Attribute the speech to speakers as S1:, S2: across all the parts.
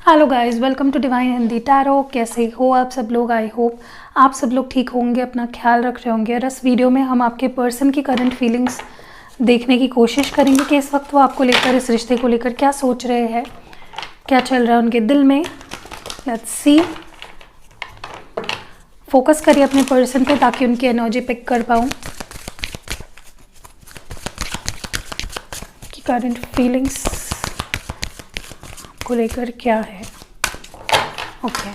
S1: Hello guys, welcome to divine Hindi tarot. कैसे हो आप सब लोग? आई होप आप सब लोग ठीक होंगे, अपना ख्याल रख रहे होंगे। और इस वीडियो में हम आपके पर्सन की करंट फीलिंग्स देखने की कोशिश करेंगे कि इस वक्त वो आपको लेकर, इस रिश्ते को लेकर क्या सोच रहे हैं, क्या चल रहा है उनके दिल में। Let's see. फोकस करिए अपने पर्सन पे ताकि उनकी एनर्जी पिक कर पाऊँ कि करंट फीलिंग्स को लेकर क्या है। ओके,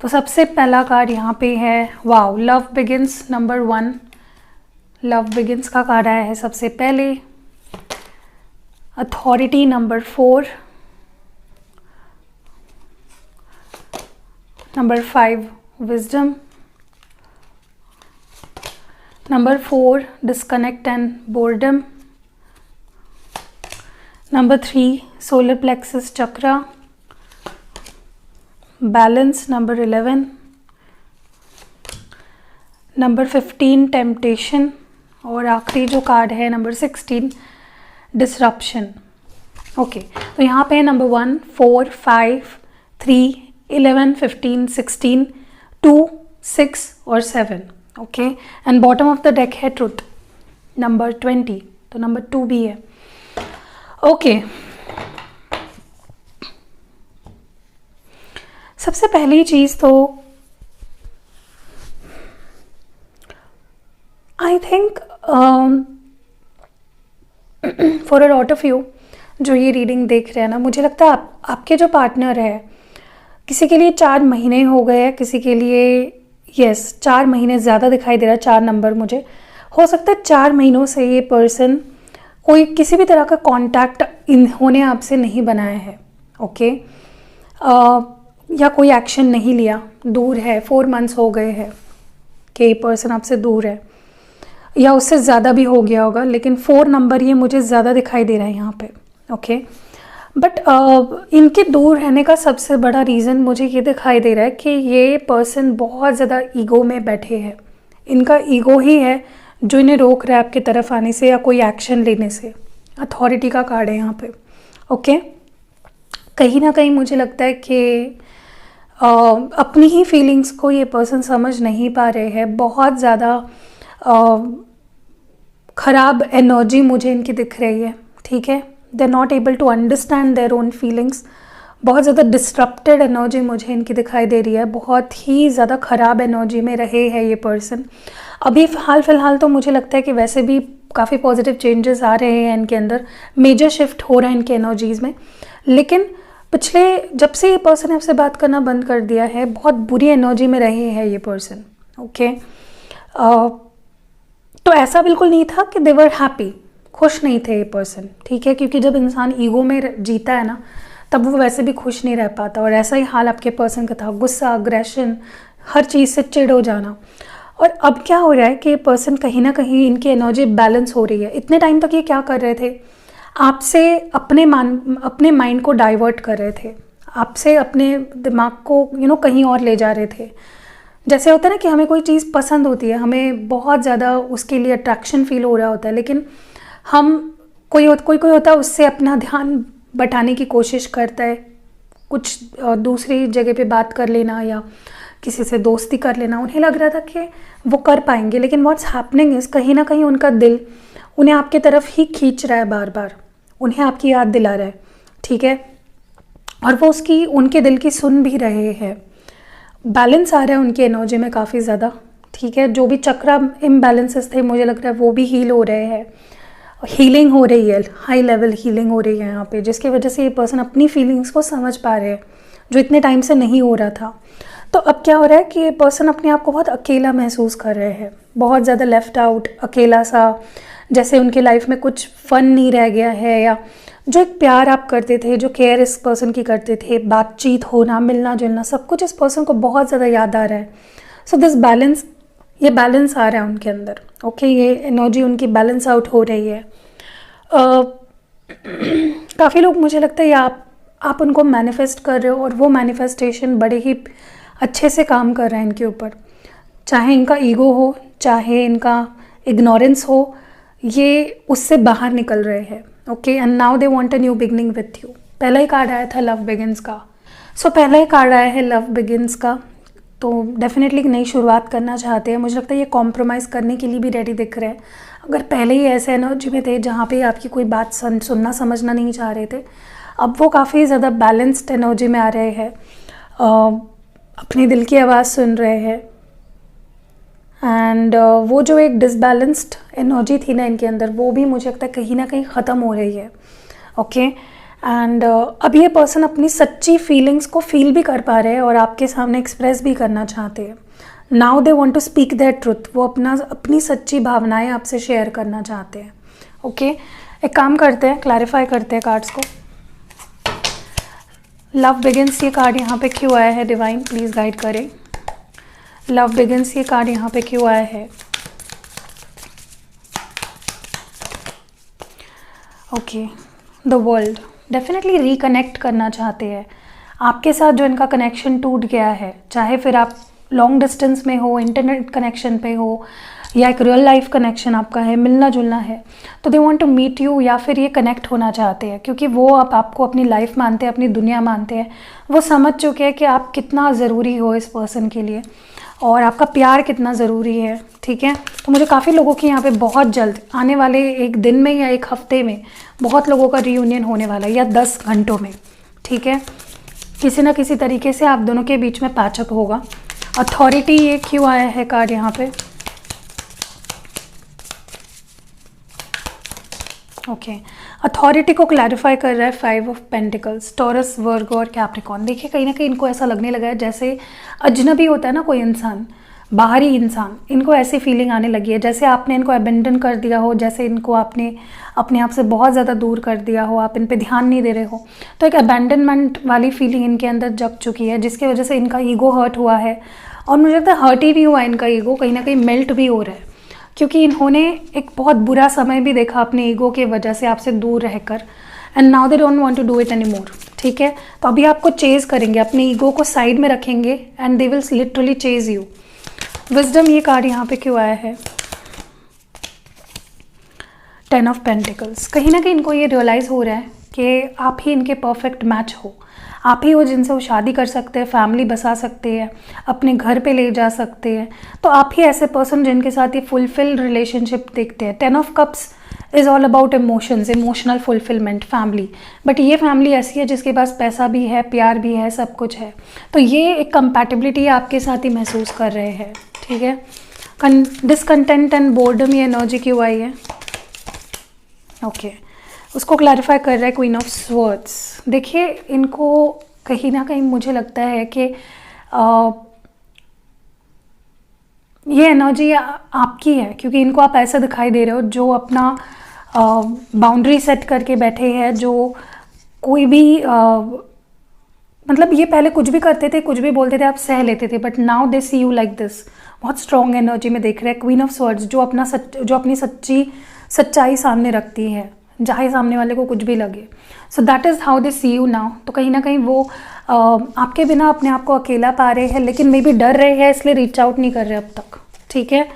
S1: तो सबसे पहला कार्ड यहाँ पे है wow, love begins number 1। Love begins का कार्ड आया है सबसे पहले। Authority number 4, number 5 wisdom, number 4 disconnect and boredom, number 3 solar plexus chakra, balance number 11, number 15 temptation, और आखिरी जो कार्ड है नंबर 16 डिसरप्शन। ओके, तो यहाँ पे नंबर 1, 4, 5, 3, 11, 15, 16, 2, 6 और 7। Okay, and bottom of the deck है ट्रुथ नंबर 20, तो नंबर 2 भी है। ओके, सबसे पहली चीज़ तो I think for a lot of you जो ये रीडिंग देख रहे हैं ना, मुझे लगता है आपके जो पार्टनर है, किसी के लिए 4 महीने हो गए हैं, किसी के लिए यस 4 महीने ज़्यादा दिखाई दे रहा है, 4 नंबर मुझे। हो सकता है 4 महीनों से ये पर्सन कोई किसी भी तरह का कांटेक्ट इन्होंने आपसे नहीं बनाया है। ओके, या कोई एक्शन नहीं लिया, दूर है, 4 मंथ्स हो गए हैं कि ये पर्सन आपसे दूर है, या उससे ज़्यादा भी हो गया होगा, लेकिन 4 नंबर ये मुझे ज़्यादा दिखाई दे रहा है यहाँ पे। ओके, बट इनके दूर रहने का सबसे बड़ा रीज़न मुझे ये दिखाई दे रहा है कि ये पर्सन बहुत ज़्यादा ईगो में बैठे हैं। इनका ईगो ही है जो इन्हें रोक रहा है आपकी तरफ आने से या कोई एक्शन लेने से। अथॉरिटी का कार्ड है यहाँ पे। ओके, कहीं ना कहीं मुझे लगता है कि अपनी ही फीलिंग्स को ये पर्सन समझ नहीं पा रहे हैं। बहुत ज़्यादा ख़राब एनर्जी मुझे इनकी दिख रही है। ठीक है, they are not able to understand their own feelings. बहुत ज़्यादा डिस्ट्रप्टेड एनर्जी मुझे इनकी दिखाई दे रही है। बहुत ही ज़्यादा ख़राब एनर्जी में रहे हैं ये पर्सन। अभी हाल फिलहाल तो मुझे लगता है कि वैसे भी काफ़ी पॉजिटिव चेंजेस आ रहे हैं इनके अंदर, मेजर शिफ्ट हो रहा है इनके एनर्जीज़ में। लेकिन पिछले जब से ये पर्सन आपसे बात करना बंद कर दिया है, बहुत बुरी एनर्जी में रहे हैं ये पर्सन। ओके, तो ऐसा बिल्कुल नहीं था कि दे वर हैप्पी, खुश नहीं थे ये पर्सन। ठीक है, क्योंकि जब इंसान ईगो में जीता है ना, तब वो वैसे भी खुश नहीं रह पाता। और ऐसा ही हाल आपके पर्सन का था, गुस्सा, अग्रेशन, हर चीज़ से चिढ़ हो जाना। और अब क्या हो रहा है कि ये पर्सन कहीं ना कहीं इनकी एनर्जी बैलेंस हो रही है। इतने टाइम तक ये क्या कर रहे थे, आपसे अपने माइंड को डाइवर्ट कर रहे थे, आपसे अपने दिमाग को कहीं और ले जा रहे थे। जैसे होता है ना कि हमें कोई चीज़ पसंद होती है, हमें बहुत ज़्यादा उसके लिए अट्रैक्शन फील हो रहा होता है, लेकिन हम कोई होता है उससे अपना ध्यान बटाने की कोशिश करता है, कुछ दूसरी जगह पे बात कर लेना या किसी से दोस्ती कर लेना। उन्हें लग रहा था कि वो कर पाएंगे, लेकिन व्हाट्स हैपनिंग इज़ कहीं ना कहीं उनका दिल उन्हें आपके तरफ ही खींच रहा है, बार बार उन्हें आपकी याद दिला रहा है। ठीक है, और वो उनके दिल की सुन भी रहे हैं। बैलेंस आ रहा है उनकी एनर्जी में काफ़ी ज़्यादा। ठीक है, जो भी चक्रा इम्बैलेंसेस थे मुझे लग रहा है वो भी हील हो रहे हैं, हीलिंग हो रही है, हाई लेवल हीलिंग हो रही है यहाँ पे, जिसकी वजह से ये पर्सन अपनी फीलिंग्स को समझ पा रहे हैं जो इतने टाइम से नहीं हो रहा था। तो अब क्या हो रहा है कि ये पर्सन अपने आप को बहुत अकेला महसूस कर रहे हैं, बहुत ज़्यादा लेफ्ट आउट, अकेला सा, जैसे उनके लाइफ में कुछ फन नहीं रह गया है, या जो एक प्यार आप करते थे, जो केयर इस पर्सन की करते थे, बातचीत होना, मिलना जुलना, सब कुछ इस पर्सन को बहुत ज़्यादा याद आ रहा है। सो दिस बैलेंस, ये बैलेंस आ रहा है उनके अंदर। ओके, ये एनर्जी उनकी बैलेंस आउट हो रही है। काफ़ी लोग मुझे लगता है आप उनको मैनिफेस्ट कर रहे हो, और वो मैनिफेस्टेशन बड़े ही अच्छे से काम कर रहे हैं इनके ऊपर। चाहे इनका ईगो हो, चाहे इनका इग्नोरेंस हो, ये उससे बाहर निकल रहे हैं। Okay, and now they want a new beginning with you. पहला ही कार्ड आया था लव बिगिंस का, सो पहला ही कार्ड आया है लव बिगिंस का, तो डेफिनेटली नई शुरुआत करना चाहते हैं। मुझे लगता है ये कॉम्प्रोमाइज़ करने के लिए भी रेडी दिख रहे हैं। अगर पहले ही ऐसे एनर्जी में थे जहाँ पे आपकी कोई बात सुनना समझना नहीं चाह रहे थे, अब वो काफ़ी ज़्यादा बैलेंस्ड एनर्जी में आ रहे हैं, अपने दिल की आवाज़ सुन रहे हैं। एंड वो जो एक डिसबैलेंस्ड एनर्जी थी ना इनके अंदर, वो भी मुझे लगता है कहीं ना कहीं ख़त्म हो रही है। ओके एंड अब ये पर्सन अपनी सच्ची फीलिंग्स को फील भी कर पा रहे हैं और आपके सामने एक्सप्रेस भी करना चाहते हैं। Now they want to speak their truth, वो अपनी सच्ची भावनाएं आपसे शेयर करना चाहते हैं। ओके एक काम करते हैं, क्लैरिफाई करते हैं कार्ड्स को। लव बिगिंस ये कार्ड यहाँ पे क्यों आया है? डिवाइन प्लीज़ गाइड करें। लव बिगिंस ये कार्ड यहाँ पे क्यों आया है? Okay the world definitely reconnect करना चाहते हैं आपके साथ। जो इनका कनेक्शन टूट गया है, चाहे फिर आप लॉन्ग डिस्टेंस में हो, इंटरनेट कनेक्शन पे हो, या एक रियल लाइफ कनेक्शन आपका है, मिलना जुलना है, तो they want to meet you, या फिर ये कनेक्ट होना चाहते हैं क्योंकि वो अब आपको अपनी लाइफ मानते हैं, अपनी दुनिया मानते हैं। वो समझ चुके हैं कि आप कितना ज़रूरी हो इस पर्सन के लिए और आपका प्यार कितना ज़रूरी है। ठीक है, तो मुझे काफ़ी लोगों की यहाँ पे बहुत जल्द आने वाले एक दिन में या एक हफ्ते में बहुत लोगों का रियूनियन होने वाला है, या 10 घंटों में। ठीक है, किसी ना किसी तरीके से आप दोनों के बीच में पैचअप होगा। अथॉरिटी ये क्यों आया है कार्ड यहाँ पे? ओके अथॉरिटी को क्लैरिफाई कर रहा है 5 ऑफ पेंटिकल्स, टॉरस, वर्गो और कैप्रिकॉर्न। देखिए कहीं ना कहीं इनको ऐसा लगने लगा है जैसे अजनबी होता है ना कोई इंसान, बाहरी इंसान, इनको ऐसी फीलिंग आने लगी है जैसे आपने इनको अबेंडन कर दिया हो, जैसे इनको आपने अपने आप से बहुत ज़्यादा दूर कर दिया हो, आप इन पे ध्यान नहीं दे रहे हो। तो एक अबेंडनमेंट वाली फीलिंग इनके अंदर जग चुकी है, जिसकी वजह से इनका ईगो हर्ट हुआ है। और मुझे लगता है हर्ट ही भी हुआ इनका ईगो, कहीं ना कहीं मेल्ट भी हो रहा है, क्योंकि इन्होंने एक बहुत बुरा समय भी देखा अपने ईगो की वजह से आपसे दूर रहकर। And now they don't want to do it any more. ठीक है, तो अभी आपको चेज करेंगे, अपने ईगो को साइड में रखेंगे and they will literally chase you. Wisdom ये कार्ड यहाँ पे क्यों आया है? 10 ऑफ पेंटिकल्स। कहीं ना कहीं इनको ये रियलाइज़ हो रहा है कि आप ही इनके परफेक्ट मैच हो, आप ही हो जिनसे वो शादी कर सकते हैं, फैमिली बसा सकते हैं, अपने घर पे ले जा सकते हैं। तो आप ही ऐसे पर्सन जिनके साथ ये फुलफिल रिलेशनशिप देखते हैं। 10 of cups is all about emotions, emotional fulfilment, family. But ये फैमिली ऐसी है जिसके पास पैसा भी है, प्यार भी है, सब कुछ है। तो ये एक कंपैटिबिलिटी आपके साथ ही महसूस कर रहे हैं। ठीक है, डिसकंटेंट एंड बोर्डम ये एनर्जी क्यों आई है? ओके उसको क्लैरिफाई कर रहा है क्वीन ऑफ स्वर्ड्स। देखिए इनको कहीं ना कहीं मुझे लगता है कि ये एनर्जी आपकी है, क्योंकि इनको आप ऐसा दिखाई दे रहे हो जो अपना बाउंड्री सेट करके बैठे हैं, जो कोई भी मतलब ये पहले कुछ भी करते थे, कुछ भी बोलते थे, आप सह लेते थे, but now they see you like this. बहुत स्ट्रॉन्ग एनर्जी में देख रहे हैं क्वीन ऑफ स्वर्ड्स, जो अपनी सच्चाई सामने रखती है, चाहे सामने वाले को कुछ भी लगे। So that is how they see you now. तो कहीं ना कहीं वो आपके बिना अपने आप को अकेला पा रहे हैं, लेकिन मे बी डर रहे हैं, इसलिए रीच आउट नहीं कर रहे अब तक। ठीक है,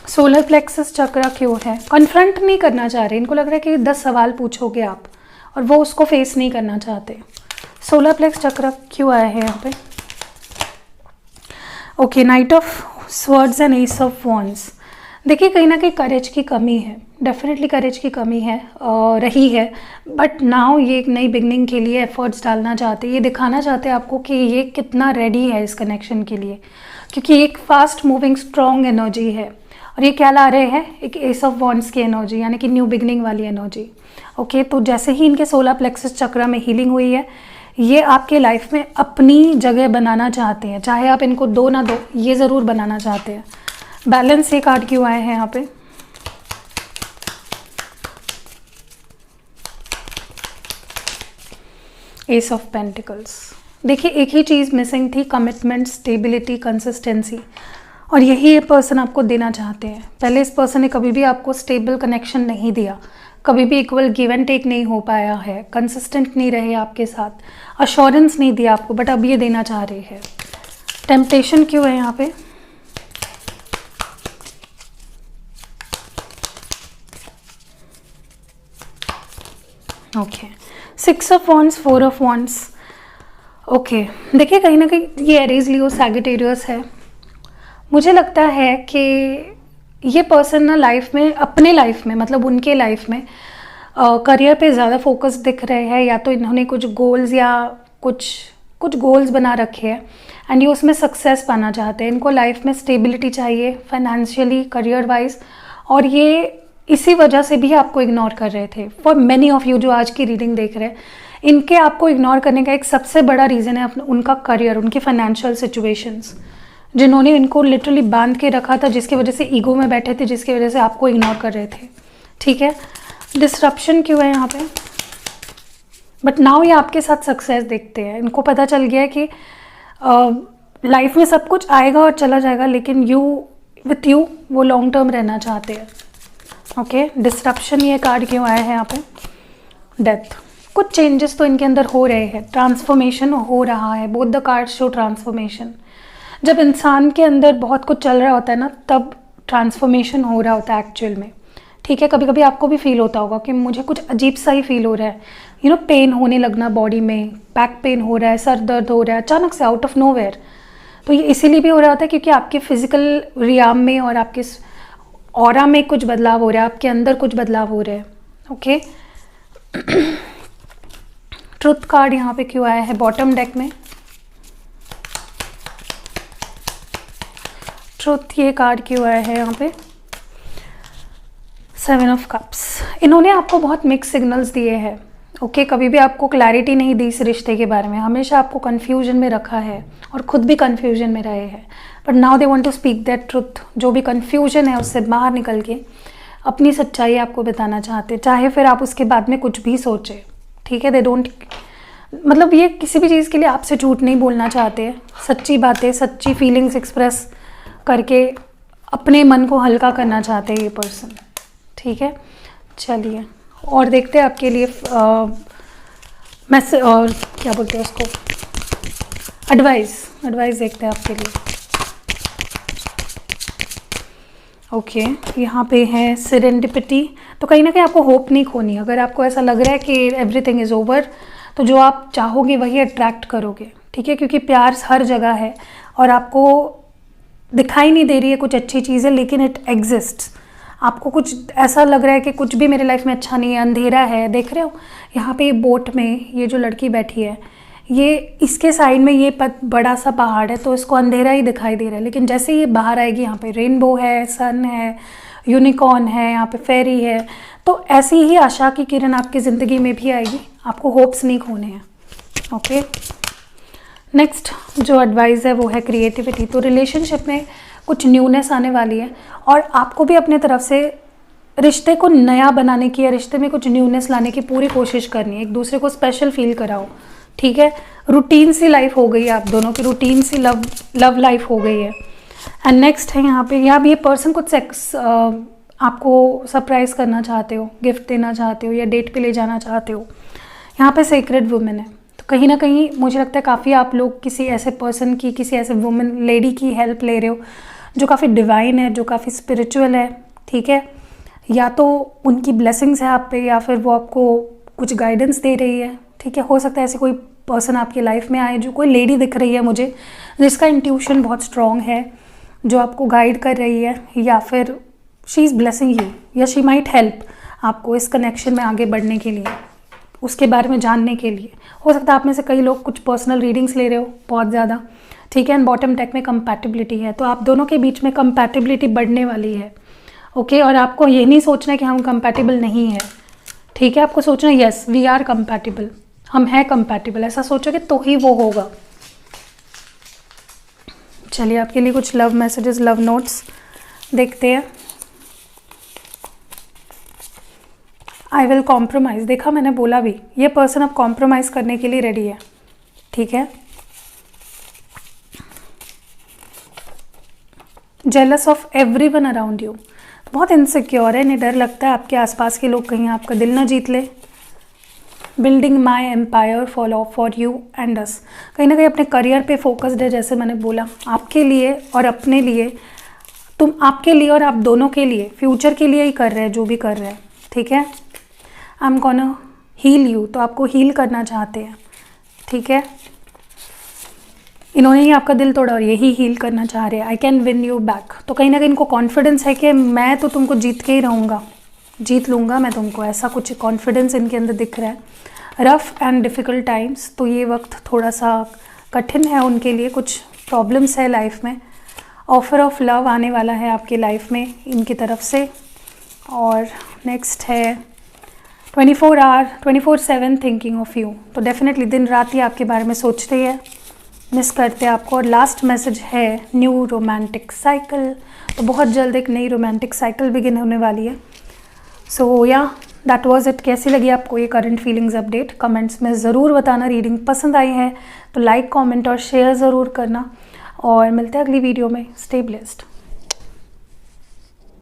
S1: सोलर प्लेक्सस चक्र क्यों है? कन्फ्रंट नहीं करना चाह रहे, इनको लग रहा है कि 10 सवाल पूछोगे आप और वो उसको फेस नहीं करना चाहते। सोलर प्लेक्स चक्र क्यों आया है यहाँ पे? Okay night of swords and S of wands. देखिए कहीं ना कहीं करेज की कमी है, डेफिनेटली करेज की कमी है, रही है, बट नाउ ये एक नई बिगनिंग के लिए एफर्ट्स डालना चाहते हैं। ये दिखाना चाहते हैं आपको कि ये कितना रेडी है इस कनेक्शन के लिए, क्योंकि एक फास्ट मूविंग स्ट्रॉन्ग एनर्जी है। और ये क्या ला रहे हैं? एक एस ऑफ वॉन्ड्स की एनर्जी, यानी कि न्यू बिगनिंग वाली एनर्जी। ओके तो जैसे ही इनके सोलर प्लेक्सस चक्र में हीलिंग हुई है, ये आपके लाइफ में अपनी जगह बनाना चाहते हैं, चाहे आप इनको दो ना दो, ये ज़रूर बनाना चाहते हैं। बैलेंस ये कार्ड क्यों आए हैं यहाँ पे? S of pentacles. देखिए एक ही चीज़ मिसिंग थी, कमिटमेंट, स्टेबिलिटी, कंसिस्टेंसी, और यही ये पर्सन आपको देना चाहते हैं। पहले इस पर्सन ने कभी भी आपको स्टेबल कनेक्शन नहीं दिया, कभी भी इक्वल गिव एंड टेक नहीं हो पाया है, कंसिस्टेंट नहीं रहे आपके साथ, अश्योरेंस नहीं दिया आपको, बट अब ये देना चाह रहे हैं। टेम्पटेशन क्यों है यहाँ पे? Okay 6 of wands, 4 of wands. Okay, देखिए कहीं ना कहीं ये एरीज लियो सैजिटेरियस है। मुझे लगता है कि ये पर्सन ना लाइफ में, अपने लाइफ में, मतलब उनके लाइफ में करियर पे ज़्यादा फोकस दिख रहे हैं, या तो इन्होंने कुछ गोल्स या कुछ कुछ गोल्स बना रखे हैं एंड ये उसमें सक्सेस पाना चाहते हैं। इनको लाइफ में स्टेबिलिटी चाहिए फाइनेंशियली, करियर वाइज, और ये इसी वजह से भी आपको इग्नोर कर रहे थे। फॉर मैनी ऑफ यू जो आज की रीडिंग देख रहे हैं, इनके आपको इग्नोर करने का एक सबसे बड़ा रीज़न है उनका करियर, उनकी फाइनेंशियल सिचुएशंस, जिन्होंने इनको लिटरली बांध के रखा था, जिसकी वजह से ईगो में बैठे थे, जिसकी वजह से आपको इग्नोर कर रहे थे। ठीक है, डिस्ट्रप्शन क्यों है यहाँ पे? बट नाउ ये आपके साथ सक्सेस देखते हैं। इनको पता चल गया है कि लाइफ में सब कुछ आएगा और चला जाएगा, लेकिन विथ यू वो लॉन्ग टर्म रहना चाहते हैं। ओके, डिस्ट्रप्शन ये कार्ड क्यों आया है यहाँ पे? डेथ। कुछ चेंजेस तो इनके अंदर हो रहे हैं, ट्रांसफॉर्मेशन हो रहा है। Both the card show transformation. जब इंसान के अंदर बहुत कुछ चल रहा होता है ना, तब ट्रांसफॉर्मेशन हो रहा होता है एक्चुअल में। ठीक है, कभी कभी आपको भी फील होता होगा कि मुझे कुछ अजीब सा ही फील हो रहा है, पेन होने लगना बॉडी में, बैक पेन हो रहा है, सर दर्द हो रहा है अचानक से आउट ऑफ नोवेयर। तो ये इसीलिए भी हो रहा होता है क्योंकि आपके फिजिकल रियाम में और आपके ऑरा में कुछ बदलाव हो रहा है, आपके अंदर कुछ बदलाव हो रहे हैं। ओके, ट्रुथ कार्ड यहाँ पे क्यों आया है बॉटम डेक में? ट्रुथ ये कार्ड क्यों आया है यहाँ पे? 7 ऑफ कप्स। इन्होंने आपको बहुत मिक्स सिग्नल्स दिए हैं। ओके, कभी भी आपको क्लैरिटी नहीं दी इस रिश्ते के बारे में, हमेशा आपको कन्फ्यूजन में रखा है और खुद भी कन्फ्यूजन में रहे हैं। But now they want to speak that truth. जो भी कन्फ्यूजन है उससे बाहर निकल के अपनी सच्चाई आपको बताना चाहते, चाहे फिर आप उसके बाद में कुछ भी सोचें। ठीक है, दे डोंट, मतलब ये किसी भी चीज़ के लिए आपसे झूठ नहीं बोलना चाहते, सच्ची बातें, सच्ची फीलिंग्स एक्सप्रेस करके अपने मन को हल्का करना चाहते हैं ये पर्सन। ठीक है, चलिए और देखते हैं आपके लिए मैसेज, और क्या बोलते हैं उसको, एडवाइस देखते हैं आपके लिए। ओके, यहाँ पे है सेरेंडिपिटी। तो कहीं ना कहीं आपको होप नहीं खोनी। अगर आपको ऐसा लग रहा है कि एवरीथिंग इज़ ओवर, तो जो आप चाहोगे वही अट्रैक्ट करोगे। ठीक है, क्योंकि प्यार हर जगह है और आपको दिखाई नहीं दे रही है कुछ अच्छी चीज़ें, लेकिन इट एग्जिस्ट्स। आपको कुछ ऐसा लग रहा है कि कुछ भी मेरे लाइफ में अच्छा नहीं है, अंधेरा है। देख रहे हो यहाँ पे बोट में ये जो लड़की बैठी है, ये इसके साइड में ये बड़ा सा पहाड़ है, तो इसको अंधेरा ही दिखाई दे रहा है। लेकिन जैसे ये बाहर आएगी, यहाँ पे रेनबो है, सन है, यूनिकॉर्न है, यहाँ पे फेरी है। तो ऐसी ही आशा की किरण आपकी ज़िंदगी में भी आएगी। आपको होप्स नहीं खोने हैं। ओके, नेक्स्ट जो एडवाइस है वो है क्रिएटिविटी। तो रिलेशनशिप में कुछ न्यूनेस आने वाली है और आपको भी अपने तरफ से रिश्ते को नया बनाने की या रिश्ते में कुछ न्यूनेस लाने की पूरी कोशिश करनी है। एक दूसरे को स्पेशल फील कराओ। ठीक है, रूटीन सी लाइफ हो गई है आप दोनों की, रूटीन सी लव लाइफ हो गई है। एंड नेक्स्ट है यहाँ पे, या भी ये पर्सन कुछ आपको सरप्राइज करना चाहते हो, गिफ्ट देना चाहते हो या डेट पे ले जाना चाहते हो। यहाँ पे सीक्रेट वुमेन है, तो कहीं ना कहीं मुझे लगता है काफ़ी आप लोग किसी ऐसे पर्सन की, किसी ऐसे वुमेन लेडी की हेल्प ले रहे हो जो काफ़ी डिवाइन है, जो काफ़ी स्पिरिचुअल है। ठीक है, या तो उनकी ब्लेसिंग्स है आप पे, या फिर वो आपको कुछ गाइडेंस दे रही है। ठीक है, हो सकता है ऐसे कोई पर्सन आपकी लाइफ में आए, जो कोई लेडी दिख रही है मुझे, जिसका इंट्यूशन बहुत स्ट्रॉन्ग है, जो आपको गाइड कर रही है, या फिर शी इज़ ब्लेसिंग यू, या शी माइट हेल्प आपको इस कनेक्शन में आगे बढ़ने के लिए, उसके बारे में जानने के लिए। हो सकता है आप में से कई लोग कुछ पर्सनल रीडिंग्स ले रहे हो बहुत ज़्यादा। ठीक है, एंड बॉटम डेक में कंपैटिबिलिटी है, तो आप दोनों के बीच में कंपैटिबिलिटी बढ़ने वाली है। ओके, और आपको ये नहीं सोचना है कि हम कंपैटिबल नहीं है। ठीक है, आपको सोचना है यस वी आर कंपैटिबल, हम हैं कंपैटिबल। ऐसा सोचोगे तो ही वो होगा। चलिए आपके लिए कुछ लव मैसेजेस, लव नोट्स देखते हैं। आई विल कॉम्प्रोमाइज़, देखा मैंने बोला भी, ये पर्सन अब कॉम्प्रोमाइज़ करने के लिए रेडी है। ठीक है, jealous of everyone around you, बहुत इनसिक्योर है, इन्हें डर लगता है आपके आसपास के लोग कहीं आपका दिल ना जीत ले। Building my empire for you and us, कहीं ना कहीं अपने करियर पे फोकस्ड है, जैसे मैंने बोला, आपके लिए और अपने लिए, तुम आपके लिए और आप दोनों के लिए, फ्यूचर के लिए ही कर रहे हैं जो भी कर रहे हैं। ठीक है, I am gonna heal you, तो आपको हील करना चाहते हैं। ठीक है, इन्होंने ही आपका दिल तोड़ा और यही हील करना चाह रहे हैं। I can win you back. तो कहीं ना कहीं इनको कॉन्फिडेंस है कि मैं तो तुमको जीत के ही रहूँगा, जीत लूँगा मैं तुमको, ऐसा कुछ कॉन्फिडेंस इनके अंदर दिख रहा है। रफ़ एंड डिफ़िकल्ट टाइम्स, तो ये वक्त थोड़ा सा कठिन है उनके लिए, कुछ प्रॉब्लम्स है लाइफ में। ऑफ़र ऑफ लव आने वाला है आपकी लाइफ में इनकी तरफ से। और नेक्स्ट है 24/7 थिंकिंग ऑफ यू। तो डेफिनेटली दिन रात ही आपके बारे में सोचते हैं, मिस करते हैं आपको। और लास्ट मैसेज है न्यू रोमांटिक साइकिल। तो बहुत जल्द एक नई रोमांटिक साइकिल बिगिन होने वाली है। सो या दैट वाज इट। कैसी लगी आपको ये करंट फीलिंग्स अपडेट? कमेंट्स में ज़रूर बताना। रीडिंग पसंद आई है तो लाइक, कमेंट और शेयर ज़रूर करना। और मिलते हैं अगली वीडियो में। Stay blessed.